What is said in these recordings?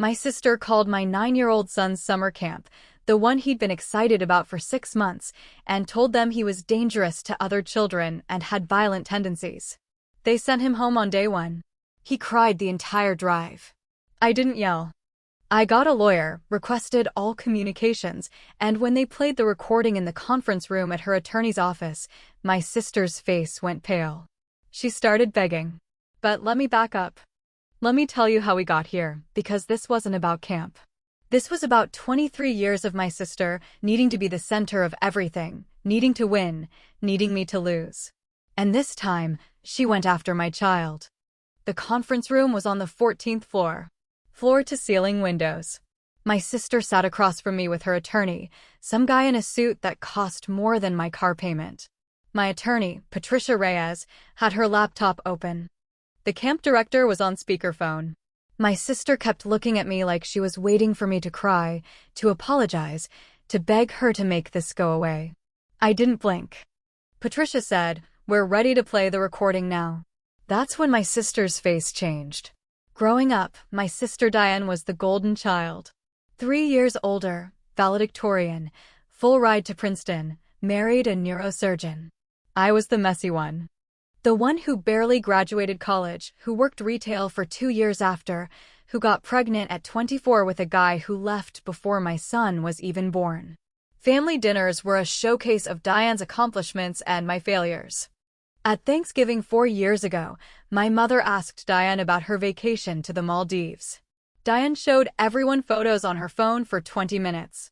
My sister called my 9-year-old son's summer camp, the one he'd been excited about for 6 months, and told them he was dangerous to other children and had violent tendencies. They sent him home on day one. He cried the entire drive. I didn't yell. I got a lawyer, requested all communications, and when they played the recording in the conference room at her attorney's office, my sister's face went pale. She started begging. But let me back up. Let me tell you how we got here, because this wasn't about camp. This was about 23 years of my sister needing to be the center of everything, needing to win, needing me to lose. And this time, she went after my child. The conference room was on the 14th floor. Floor-to-ceiling windows. My sister sat across from me with her attorney, some guy in a suit that cost more than my car payment. My attorney, Patricia Reyes, had her laptop open. The camp director was on speakerphone. My sister kept looking at me like she was waiting for me to cry, to apologize, to beg her to make this go away. I didn't blink. Patricia said, "We're ready to play the recording now." That's when my sister's face changed. Growing up, my sister Diane was the golden child. 3 years older, valedictorian, full ride to Princeton, married a neurosurgeon. I was the messy one. The one who barely graduated college, who worked retail for 2 years after, who got pregnant at 24 with a guy who left before my son was even born. Family dinners were a showcase of Diane's accomplishments and my failures. At Thanksgiving 4 years ago, my mother asked Diane about her vacation to the Maldives. Diane showed everyone photos on her phone for 20 minutes.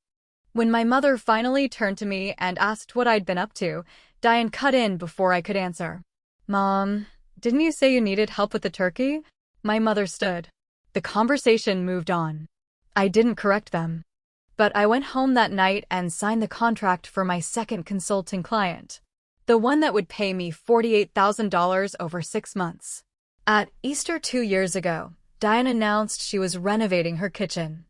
When my mother finally turned to me and asked what I'd been up to, Diane cut in before I could answer. "Mom, didn't you say you needed help with the turkey?" My mother stood. The conversation moved on. I didn't correct them. But I went home that night and signed the contract for my second consulting client. The one that would pay me $48,000 over 6 months. At Easter 2 years ago, Diane announced she was renovating her kitchen.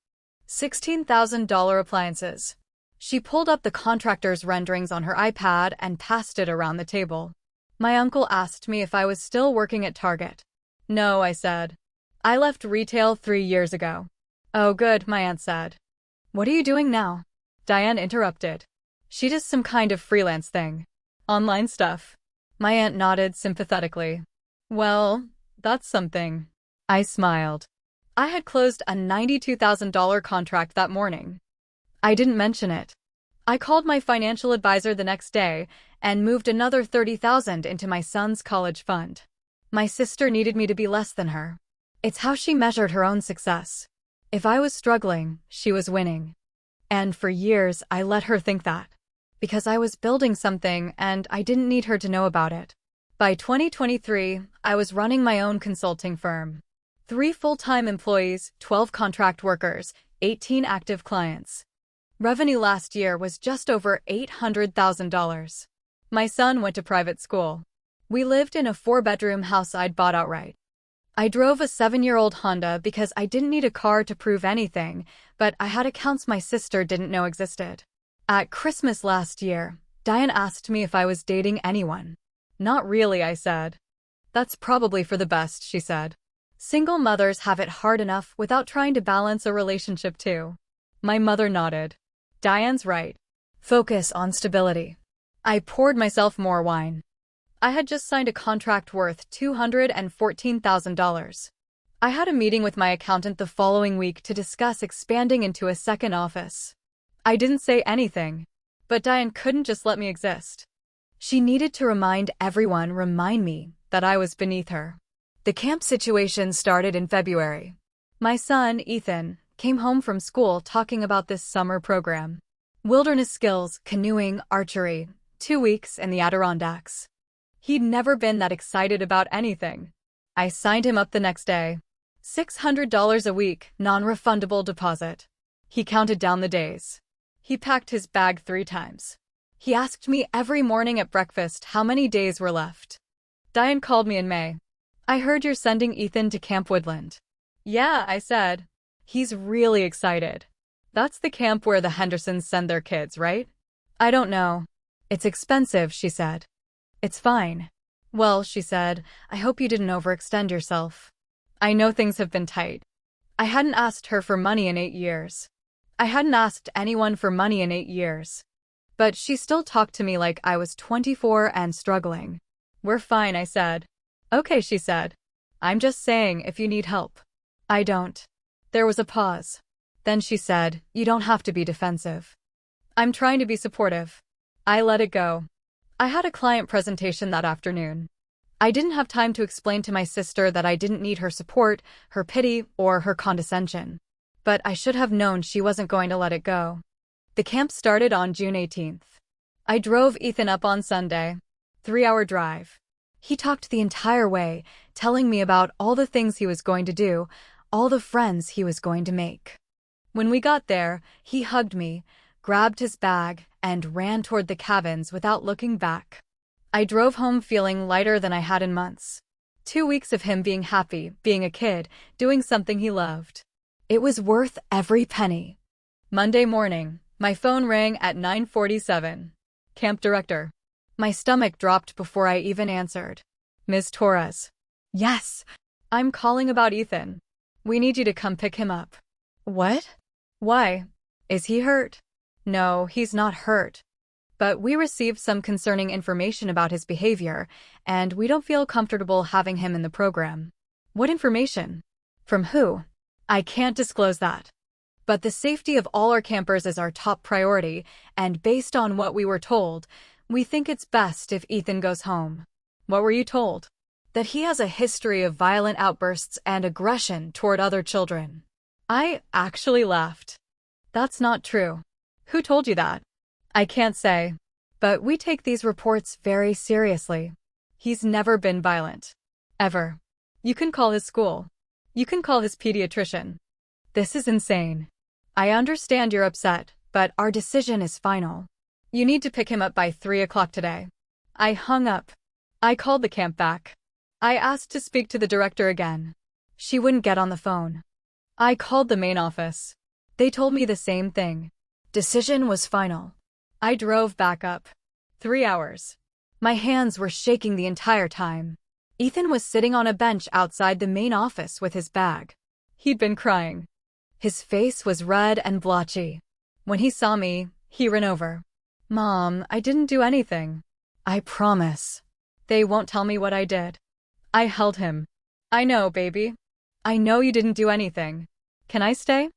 $16,000 appliances. She pulled up the contractor's renderings on her iPad and passed it around the table. My uncle asked me if I was still working at Target. "No," I said. "I left retail 3 years ago." "Oh, good," my aunt said. "What are you doing now?" Diane interrupted. "She does some kind of freelance thing. Online stuff." My aunt nodded sympathetically. "Well, that's something." I smiled. I had closed a $92,000 contract that morning. I didn't mention it. I called my financial advisor the next day and moved another $30,000 into my son's college fund. My sister needed me to be less than her. It's how she measured her own success. If I was struggling, she was winning. And for years, I let her think that. Because I was building something and I didn't need her to know about it. By 2023, I was running my own consulting firm. 3 full-time employees, 12 contract workers, 18 active clients. Revenue last year was just over $800,000. My son went to private school. We lived in a 4-bedroom house I'd bought outright. I drove a 7-year-old Honda because I didn't need a car to prove anything, but I had accounts my sister didn't know existed. At Christmas last year, Diane asked me if I was dating anyone. "Not really," I said. "That's probably for the best," she said. "Single mothers have it hard enough without trying to balance a relationship too." My mother nodded. Diane's right. Focus on stability. I poured myself more wine. I had just signed a contract worth $214,000. I had a meeting with my accountant the following week to discuss expanding into a second office. I didn't say anything, but Diane couldn't just let me exist. She needed to remind me that I was beneath her. The camp situation started in February. My son, Ethan, came home from school talking about this summer program. Wilderness skills, canoeing, archery, 2 weeks in the Adirondacks. He'd never been that excited about anything. I signed him up the next day. $600 a week, non-refundable deposit. He counted down the days. He packed his bag 3 times. He asked me every morning at breakfast how many days were left. Diane called me in May. "I heard you're sending Ethan to Camp Woodland." "Yeah," I said. "He's really excited." "That's the camp where the Hendersons send their kids, right?" "I don't know. It's expensive," she said. "It's fine." "Well," she said, "I hope you didn't overextend yourself. I know things have been tight." I hadn't asked her for money in 8 years. I hadn't asked anyone for money in 8 years. But she still talked to me like I was 24 and struggling. We're fine, I said. Okay, she said. I'm just saying if you need help. I don't. There was a pause. Then she said, you don't have to be defensive. I'm trying to be supportive. I let it go. I had a client presentation that afternoon. I didn't have time to explain to my sister that I didn't need her support, her pity, or her condescension. But I should have known she wasn't going to let it go. The camp started on June 18th. I drove Ethan up on Sunday. 3-hour drive. He talked the entire way, telling me about all the things he was going to do, all the friends he was going to make. When we got there, he hugged me, grabbed his bag, and ran toward the cabins without looking back. I drove home feeling lighter than I had in months. 2 weeks of him being happy, being a kid, doing something he loved. It was worth every penny. Monday morning, my phone rang at 9:47. Camp director. My stomach dropped before I even answered. Ms. Torres. Yes. I'm calling about Ethan. We need you to come pick him up. What? Why? Is he hurt? No, he's not hurt. But we received some concerning information about his behavior, and we don't feel comfortable having him in the program. What information? From who? I can't disclose that. But the safety of all our campers is our top priority, and based on what we were told, we think it's best if Ethan goes home. What were you told? That he has a history of violent outbursts and aggression toward other children. I actually laughed. That's not true. Who told you that? I can't say. But we take these reports very seriously. He's never been violent. Ever. You can call his school. You can call his pediatrician. This is insane. I understand you're upset, but our decision is final. You need to pick him up by 3 o'clock today. I hung up. I called the camp back. I asked to speak to the director again. She wouldn't get on the phone. I called the main office. They told me the same thing. Decision was final. I drove back up. 3 hours. My hands were shaking the entire time. Ethan was sitting on a bench outside the main office with his bag. He'd been crying. His face was red and blotchy. When he saw me, he ran over. Mom, I didn't do anything. I promise. They won't tell me what I did. I held him. I know, baby. I know you didn't do anything. Can I stay?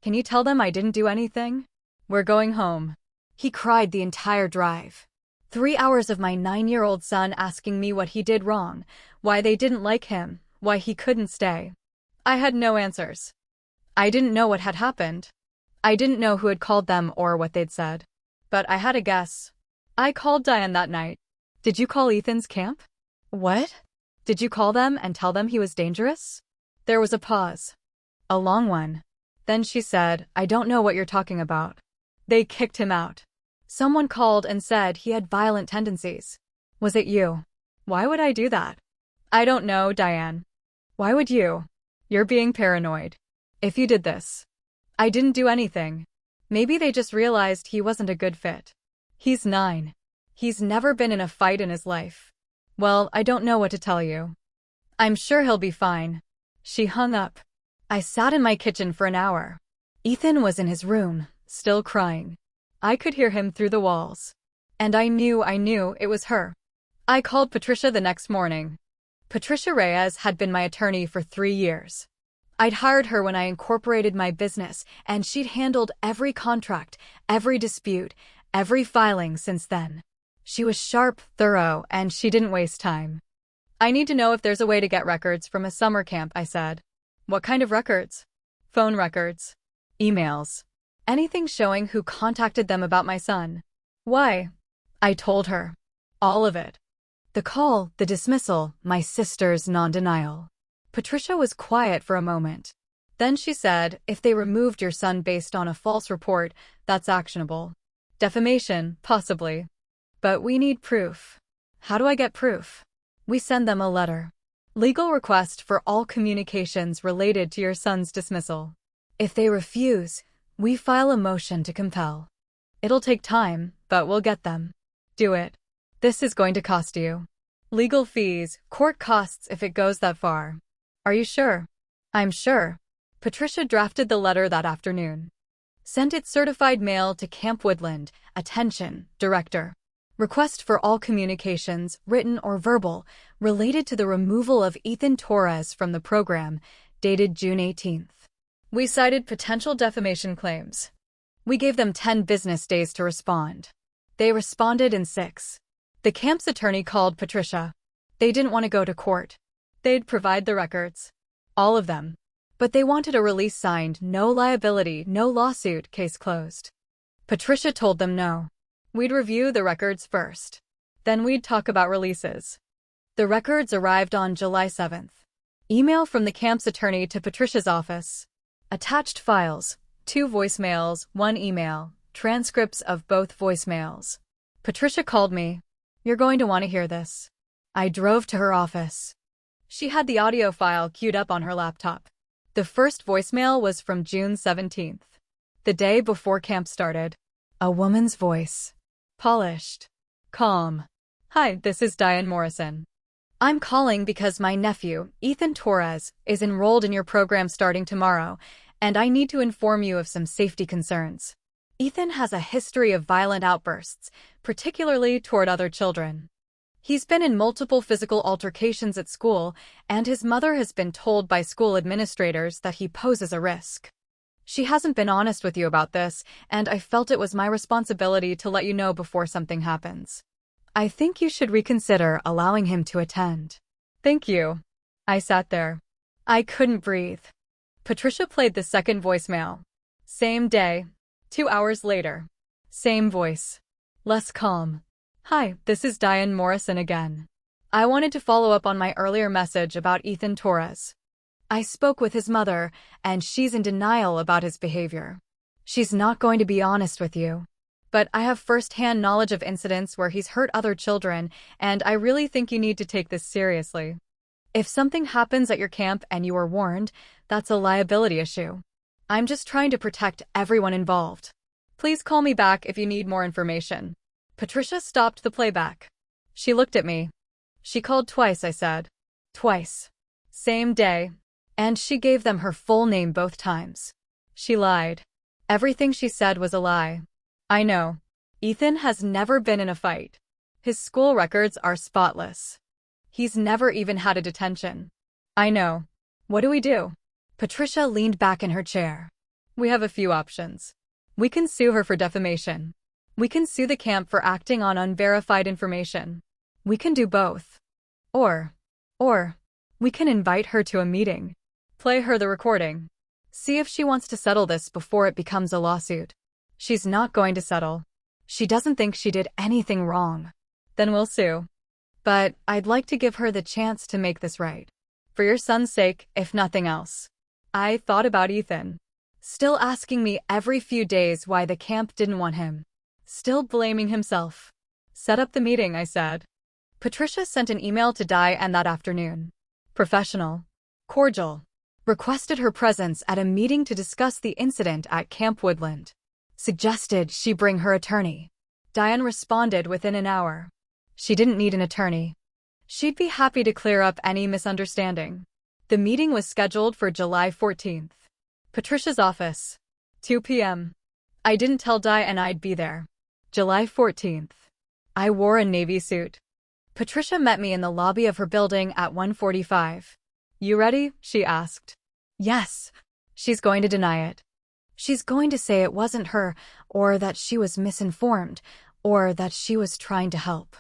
Can you tell them I didn't do anything? We're going home. He cried the entire drive. 3 hours of my 9-year-old son asking me what he did wrong, why they didn't like him, why he couldn't stay. I had no answers. I didn't know what had happened. I didn't know who had called them or what they'd said. But I had a guess. I called Diane that night. Did you call Ethan's camp? What? Did you call them and tell them he was dangerous? There was a pause. A long one. Then she said, I don't know what you're talking about. They kicked him out. Someone called and said he had violent tendencies. Was it you? Why would I do that? I don't know, Diane. Why would you? You're being paranoid. If you did this. I didn't do anything. Maybe they just realized he wasn't a good fit. He's 9. He's never been in a fight in his life. Well, I don't know what to tell you. I'm sure he'll be fine. She hung up. I sat in my kitchen for an hour. Ethan was in his room, still crying. I could hear him through the walls. And I knew it was her. I called Patricia the next morning. Patricia Reyes had been my attorney for 3 years. I'd hired her when I incorporated my business, and she'd handled every contract, every dispute, every filing since then. She was sharp, thorough, and she didn't waste time. I need to know if there's a way to get records from a summer camp, I said. What kind of records? Phone records. Emails. Anything showing who contacted them about my son. Why? I told her. All of it. The call, the dismissal, my sister's non-denial. Patricia was quiet for a moment. Then she said, if they removed your son based on a false report, that's actionable. Defamation, possibly. But we need proof. How do I get proof? We send them a letter. Legal request for all communications related to your son's dismissal. If they refuse, we file a motion to compel. It'll take time, but we'll get them. Do it. This is going to cost you. Legal fees, court costs if it goes that far. Are you sure? I'm sure. Patricia drafted the letter that afternoon. Sent it certified mail to Camp Woodland. Attention, Director. Request for all communications, written or verbal, related to the removal of Ethan Torres from the program, dated June 18th. We cited potential defamation claims. We gave them 10 business days to respond. They responded in 6. The camp's attorney called Patricia. They didn't want to go to court. They'd provide the records. All of them. But they wanted a release signed, no liability, no lawsuit, case closed. Patricia told them no. We'd review the records first. Then we'd talk about releases. The records arrived on July 7th. Email from the camp's attorney to Patricia's office. Attached files, 2 voicemails, 1 email, transcripts of both voicemails. Patricia called me. You're going to want to hear this. I drove to her office. She had the audio file queued up on her laptop. The first voicemail was from June 17th, the day before camp started. A woman's voice. Polished. Calm. Hi, this is Diane Morrison. I'm calling because my nephew, Ethan Torres, is enrolled in your program starting tomorrow, and I need to inform you of some safety concerns. Ethan has a history of violent outbursts, particularly toward other children. He's been in multiple physical altercations at school, and his mother has been told by school administrators that he poses a risk. She hasn't been honest with you about this, and I felt it was my responsibility to let you know before something happens. I think you should reconsider allowing him to attend. Thank you. I sat there. I couldn't breathe. Patricia played the second voicemail. Same day. 2 hours later. Same voice. Less calm. Hi, this is Diane Morrison again. I wanted to follow up on my earlier message about Ethan Torres. I spoke with his mother, and she's in denial about his behavior. She's not going to be honest with you. But I have first-hand knowledge of incidents where he's hurt other children, and I really think you need to take this seriously. If something happens at your camp and you are warned, that's a liability issue. I'm just trying to protect everyone involved. Please call me back if you need more information. Patricia stopped the playback. She looked at me. She called twice, I said. Twice. Same day. And she gave them her full name both times. She lied. Everything she said was a lie. I know. Ethan has never been in a fight. His school records are spotless. He's never even had a detention. I know. What do we do? Patricia leaned back in her chair. We have a few options. We can sue her for defamation. We can sue the camp for acting on unverified information. We can do both. Or, we can invite her to a meeting. Play her the recording. See if she wants to settle this before it becomes a lawsuit. She's not going to settle. She doesn't think she did anything wrong. Then we'll sue. But I'd like to give her the chance to make this right. For your son's sake, if nothing else. I thought about Ethan. Still asking me every few days why the camp didn't want him. Still blaming himself. Set up the meeting, I said. Patricia sent an email to Diane that afternoon. Professional. Cordial. Requested her presence at a meeting to discuss the incident at Camp Woodland. Suggested she bring her attorney. Diane responded within an hour. She didn't need an attorney. She'd be happy to clear up any misunderstanding. The meeting was scheduled for July 14th. Patricia's office. 2 p.m. I didn't tell Diane I'd be there. July 14th. I wore a navy suit. Patricia met me in the lobby of her building at 1:45. You ready? She asked. Yes. She's going to deny it. She's going to say it wasn't her, or that she was misinformed, or that she was trying to help.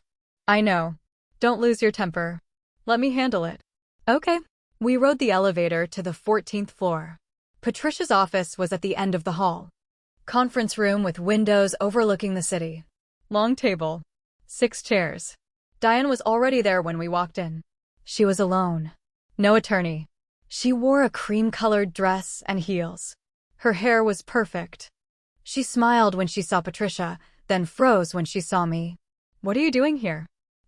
I know. Don't lose your temper. Let me handle it. Okay. We rode the elevator to the 14th floor. Patricia's office was at the end of the hall. Conference room with windows overlooking the city. Long table. 6 chairs. Diane was already there when we walked in. She was alone. No attorney. She wore a cream-colored dress and heels. Her hair was perfect. She smiled when she saw Patricia, then froze when she saw me. What are you doing here?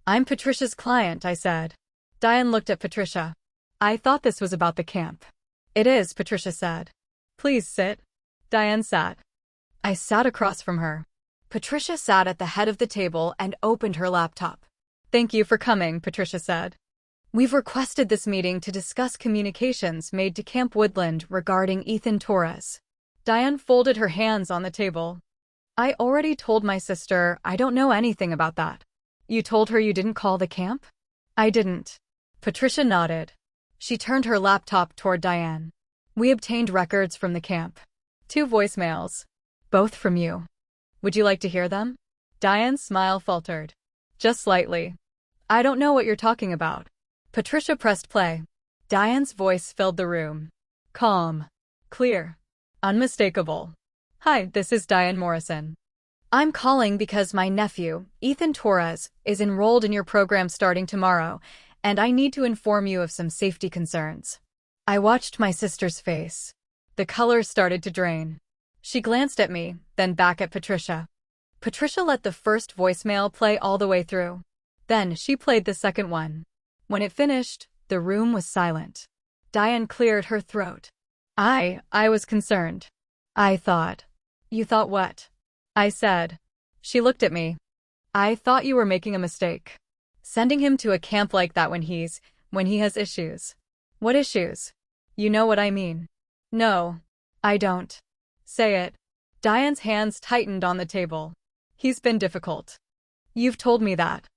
I'm Patricia's client, I said. Diane looked at Patricia. I thought this was about the camp. It is, Patricia said. Please sit. Diane sat. I sat across from her. Patricia sat at the head of the table and opened her laptop. Thank you for coming, Patricia said. We've requested this meeting to discuss communications made to Camp Woodland regarding Ethan Torres. Diane folded her hands on the table. I already told my sister I don't know anything about that. You told her you didn't call the camp? I didn't. Patricia nodded. She turned her laptop toward Diane. We obtained records from the camp. 2 voicemails. Both from you. Would you like to hear them? Diane's smile faltered. Just slightly. I don't know what you're talking about. Patricia pressed play. Diane's voice filled the room. Calm. Clear. Unmistakable. Hi, this is Diane Morrison. I'm calling because my nephew, Ethan Torres, is enrolled in your program starting tomorrow, and I need to inform you of some safety concerns. I watched my sister's face. The color started to drain. She glanced at me, then back at Patricia. Patricia let the first voicemail play all the way through. Then she played the second one. When it finished, the room was silent. Diane cleared her throat. I was concerned. I thought. You thought what? I said. She looked at me. I thought you were making a mistake. Sending him to a camp like that when he has issues. What issues? You know what I mean. No. I don't. Say it. Diane's hands tightened on the table. He's been difficult. You've told me that.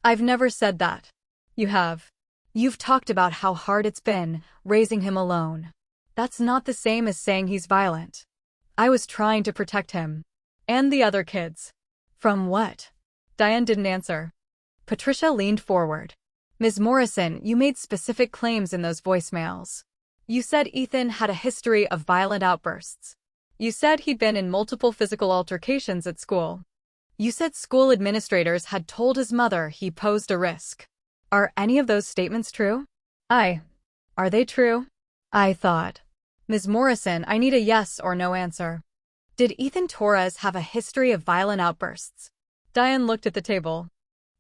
I've never said that. You have. You've talked about how hard it's been, raising him alone. That's not the same as saying he's violent. I was trying to protect him. And the other kids. From what? Diane didn't answer. Patricia leaned forward. Ms. Morrison, you made specific claims in those voicemails. You said Ethan had a history of violent outbursts. You said he'd been in multiple physical altercations at school. You said school administrators had told his mother he posed a risk. Are any of those statements true? Are they true? I thought. Ms. Morrison, I need a yes or no answer. Did Ethan Torres have a history of violent outbursts? Diane looked at the table.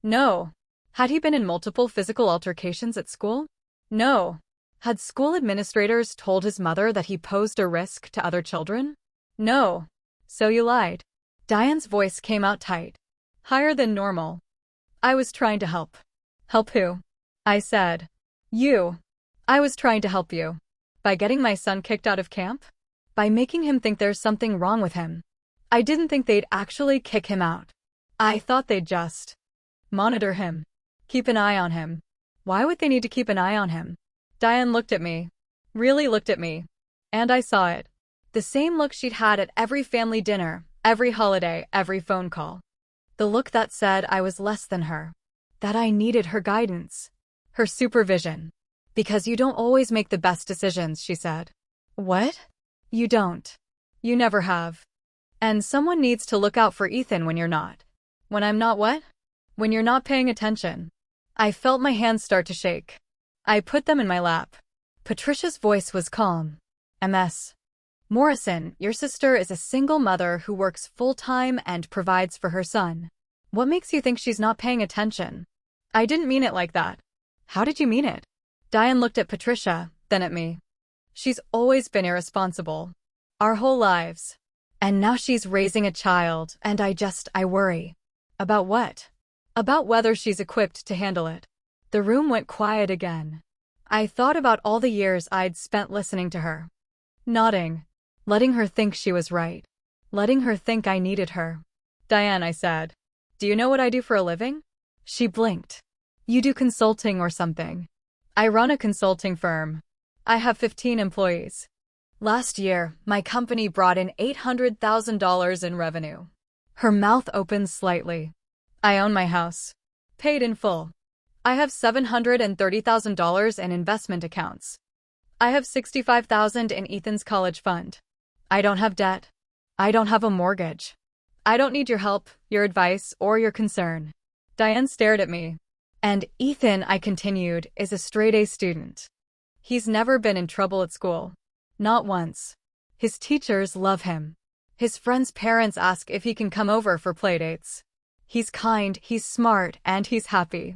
No. Had he been in multiple physical altercations at school? No. Had school administrators told his mother that he posed a risk to other children? No. So you lied. Diane's voice came out tight. Higher than normal. I was trying to help. Help who? I said. You. I was trying to help you. By getting my son kicked out of camp? By making him think there's something wrong with him. I didn't think they'd actually kick him out. I thought they'd just monitor him. Keep an eye on him. Why would they need to keep an eye on him? Diane looked at me. Really looked at me. And I saw it. The same look she'd had at every family dinner, every holiday, every phone call. The look that said I was less than her. That I needed her guidance. Her supervision. Because you don't always make the best decisions, she said. What? You don't. You never have. And someone needs to look out for Ethan when you're not. When I'm not what? When you're not paying attention. I felt my hands start to shake. I put them in my lap. Patricia's voice was calm. Ms. Morrison, your sister is a single mother who works full-time and provides for her son. What makes you think she's not paying attention? I didn't mean it like that. How did you mean it? Diane looked at Patricia, then at me. She's always been irresponsible. Our whole lives. And now she's raising a child, and I worry. About what? About whether she's equipped to handle it. The room went quiet again. I thought about all the years I'd spent listening to her. Nodding. Letting her think she was right. Letting her think I needed her. Diane, I said. Do you know what I do for a living? She blinked. You do consulting or something. I run a consulting firm. I have 15 employees. Last year, my company brought in $800,000 in revenue. Her mouth opened slightly. I own my house. Paid in full. I have $730,000 in investment accounts. I have $65,000 in Ethan's college fund. I don't have debt. I don't have a mortgage. I don't need your help, your advice, or your concern. Diane stared at me. And Ethan, I continued, is a straight-A student. He's never been in trouble at school. Not once. His teachers love him. His friends' parents ask if he can come over for playdates. He's kind, he's smart, and he's happy.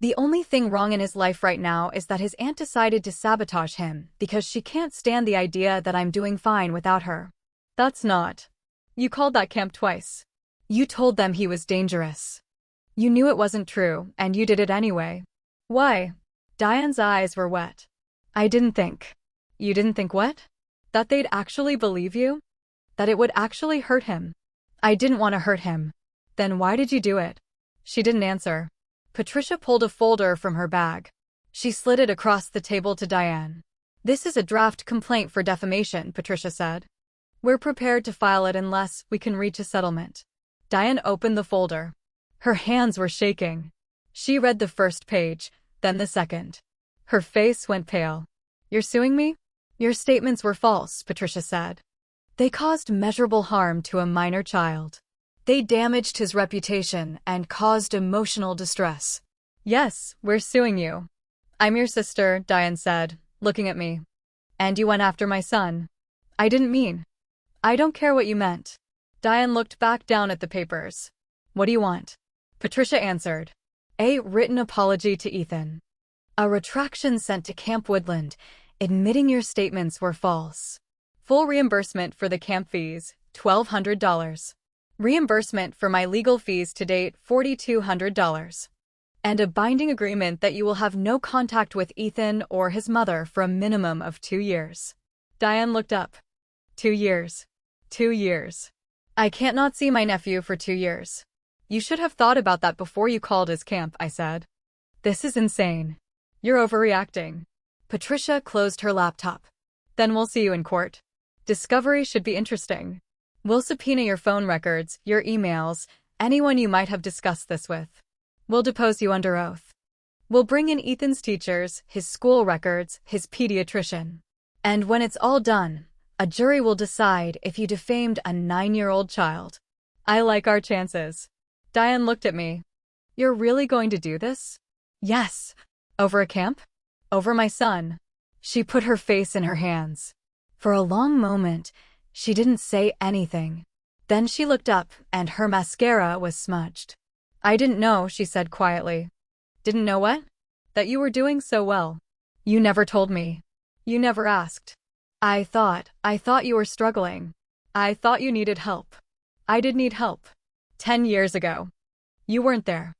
The only thing wrong in his life right now is that his aunt decided to sabotage him because she can't stand the idea that I'm doing fine without her. That's not. You called that camp twice. You told them he was dangerous. You knew it wasn't true, and you did it anyway. Why? Diane's eyes were wet. I didn't think. You didn't think what? That they'd actually believe you? That it would actually hurt him? I didn't want to hurt him. Then why did you do it? She didn't answer. Patricia pulled a folder from her bag. She slid it across the table to Diane. This is a draft complaint for defamation, Patricia said. We're prepared to file it unless we can reach a settlement. Diane opened the folder. Her hands were shaking. She read the first page, then the second. Her face went pale. You're suing me? Your statements were false, Patricia said. They caused measurable harm to a minor child. They damaged his reputation and caused emotional distress. Yes, we're suing you. I'm your sister, Diane said, looking at me. And you went after my son. I didn't mean. I don't care what you meant. Diane looked back down at the papers. What do you want? Patricia answered. A written apology to Ethan. A retraction sent to Camp Woodland, admitting your statements were false. Full reimbursement for the camp fees, $1,200. Reimbursement for my legal fees to date, $4,200. And a binding agreement that you will have no contact with Ethan or his mother for a minimum of 2 years. Diane looked up. 2 years. 2 years. I can't not see my nephew for 2 years. You should have thought about that before you called his camp, I said. This is insane. You're overreacting. Patricia closed her laptop. Then we'll see you in court. Discovery should be interesting. We'll subpoena your phone records, your emails, anyone you might have discussed this with. We'll depose you under oath. We'll bring in Ethan's teachers, his school records, his pediatrician. And when it's all done, a jury will decide if you defamed a 9-year-old child. I like our chances. Diane looked at me. You're really going to do this? Yes. Over a camp? Over my son. She put her face in her hands. For a long moment, she didn't say anything. Then she looked up, and her mascara was smudged. I didn't know, she said quietly. Didn't know what? That you were doing so well. You never told me. You never asked. I thought you were struggling. I thought you needed help. I did need help. 10 years ago. You weren't there.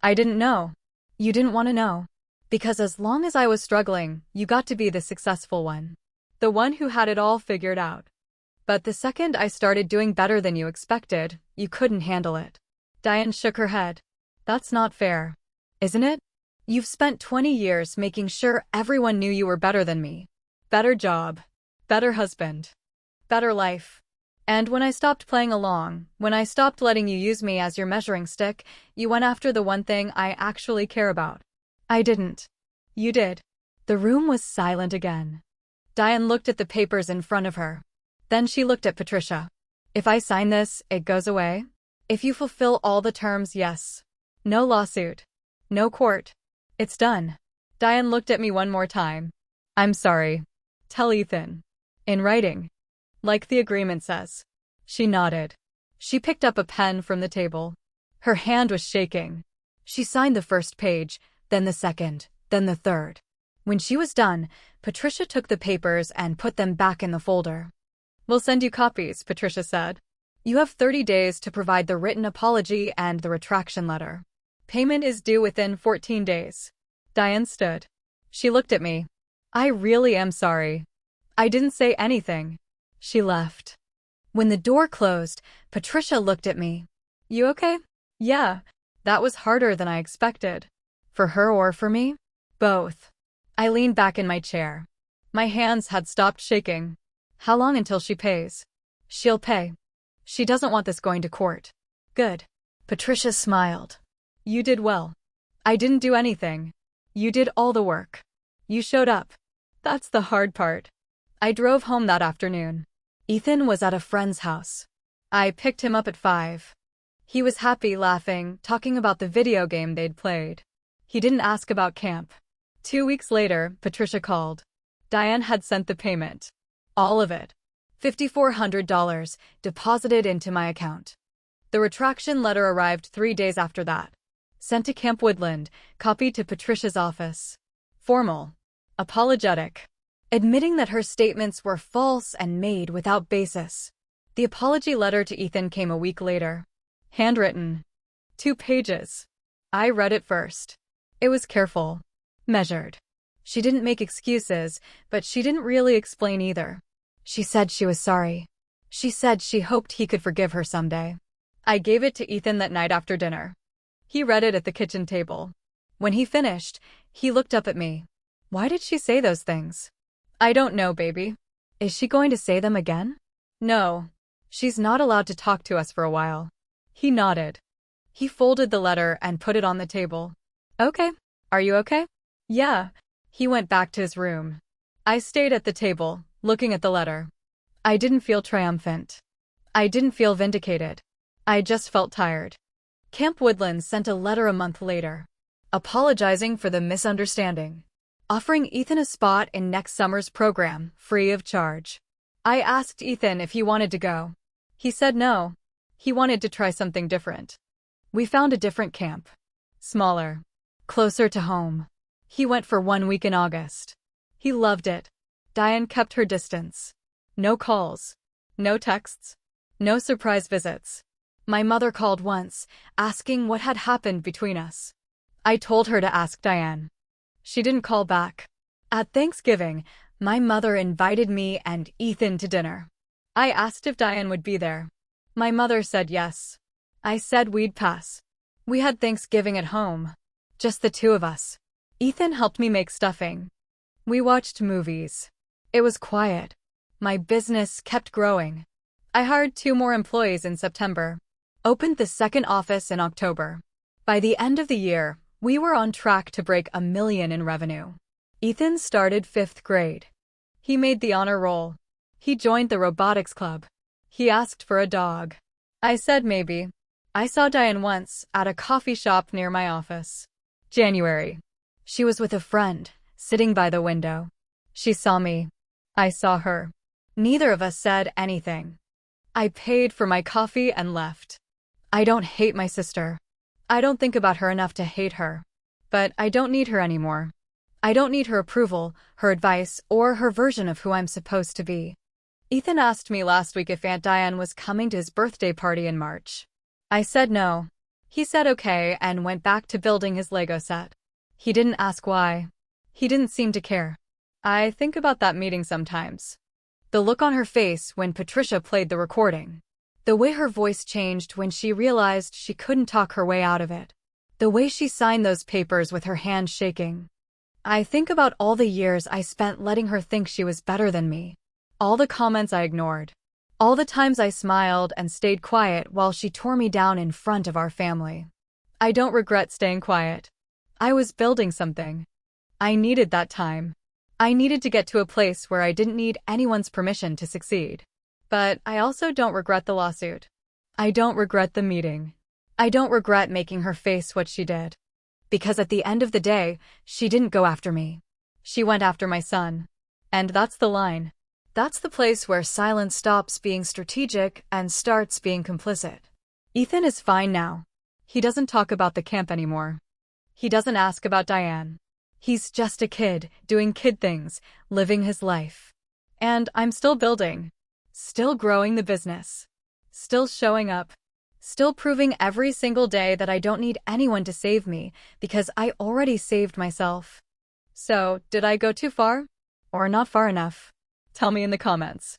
I didn't know. You didn't want to know. Because as long as I was struggling, you got to be the successful one. The one who had it all figured out. But the second I started doing better than you expected, you couldn't handle it. Diane shook her head. That's not fair. Isn't it? You've spent 20 years making sure everyone knew you were better than me. Better job. Better husband. Better life. And when I stopped playing along, when I stopped letting you use me as your measuring stick, you went after the one thing I actually care about. I didn't. You did. The room was silent again. Diane looked at the papers in front of her. Then she looked at Patricia. If I sign this, it goes away? If you fulfill all the terms, yes. No lawsuit. No court. It's done. Diane looked at me one more time. I'm sorry. Tell Ethan. In writing. Like the agreement says. She nodded. She picked up a pen from the table. Her hand was shaking. She signed the first page, then the second, then the third. When she was done, Patricia took the papers and put them back in the folder. We'll send you copies, Patricia said. You have 30 days to provide the written apology and the retraction letter. Payment is due within 14 days. Diane stood. She looked at me. I really am sorry. I didn't say anything. She left. When the door closed, Patricia looked at me. You okay? Yeah. That was harder than I expected. For her or for me? Both. I leaned back in my chair. My hands had stopped shaking. How long until she pays? She'll pay. She doesn't want this going to court. Good. Patricia smiled. You did well. I didn't do anything. You did all the work. You showed up. That's the hard part. I drove home that afternoon. Ethan was at a friend's house. I picked him up at 5. He was happy, laughing, talking about the video game they'd played. He didn't ask about camp. 2 weeks later, Patricia called. Diane had sent the payment. All of it. $5,400 deposited into my account. The retraction letter arrived 3 days after that. Sent to Camp Woodland, copied to Patricia's office. Formal. Apologetic. Admitting that her statements were false and made without basis. The apology letter to Ethan came a week later. Handwritten. 2 pages. I read it first. It was careful. Measured. She didn't make excuses, but she didn't really explain either. She said she was sorry. She said she hoped he could forgive her someday. I gave it to Ethan that night after dinner. He read it at the kitchen table. When he finished, he looked up at me. Why did she say those things? I don't know, baby. Is she going to say them again? No. She's not allowed to talk to us for a while. He nodded. He folded the letter and put it on the table. Okay. Are you okay? Yeah. He went back to his room. I stayed at the table, looking at the letter. I didn't feel triumphant. I didn't feel vindicated. I just felt tired. Camp Woodlands sent a letter a month later, apologizing for the misunderstanding, offering Ethan a spot in next summer's program, free of charge. I asked Ethan if he wanted to go. He said no. He wanted to try something different. We found a different camp. Smaller. Closer to home. He went for 1 week in August. He loved it. Diane kept her distance. No calls. No texts. No surprise visits. My mother called once, asking what had happened between us. I told her to ask Diane. She didn't call back. At Thanksgiving, my mother invited me and Ethan to dinner. I asked if Diane would be there. My mother said yes. I said we'd pass. We had Thanksgiving at home. Just the two of us. Ethan helped me make stuffing. We watched movies. It was quiet. My business kept growing. I hired 2 more employees in September. Opened the second office in October. By the end of the year, we were on track to break $1 million in revenue. Ethan started 5th grade. He made the honor roll. He joined the robotics club. He asked for a dog. I said maybe. I saw Diane once at a coffee shop near my office. January. She was with a friend, sitting by the window. She saw me. I saw her. Neither of us said anything. I paid for my coffee and left. I don't hate my sister. I don't think about her enough to hate her. But I don't need her anymore. I don't need her approval, her advice, or her version of who I'm supposed to be. Ethan asked me last week if Aunt Diane was coming to his birthday party in March. I said no. He said okay and went back to building his Lego set. He didn't ask why. He didn't seem to care. I think about that meeting sometimes. The look on her face when Patricia played the recording. The way her voice changed when she realized she couldn't talk her way out of it. The way she signed those papers with her hand shaking. I think about all the years I spent letting her think she was better than me. All the comments I ignored. All the times I smiled and stayed quiet while she tore me down in front of our family. I don't regret staying quiet. I was building something. I needed that time. I needed to get to a place where I didn't need anyone's permission to succeed. But I also don't regret the lawsuit. I don't regret the meeting. I don't regret making her face what she did. Because at the end of the day, she didn't go after me. She went after my son. And that's the line. That's the place where silence stops being strategic and starts being complicit. Ethan is fine now. He doesn't talk about the camp anymore. He doesn't ask about Diane. He's just a kid, doing kid things, living his life. And I'm still building. Still growing the business. Still showing up. Still proving every single day that I don't need anyone to save me, because I already saved myself. So, did I go too far? Or not far enough? Tell me in the comments.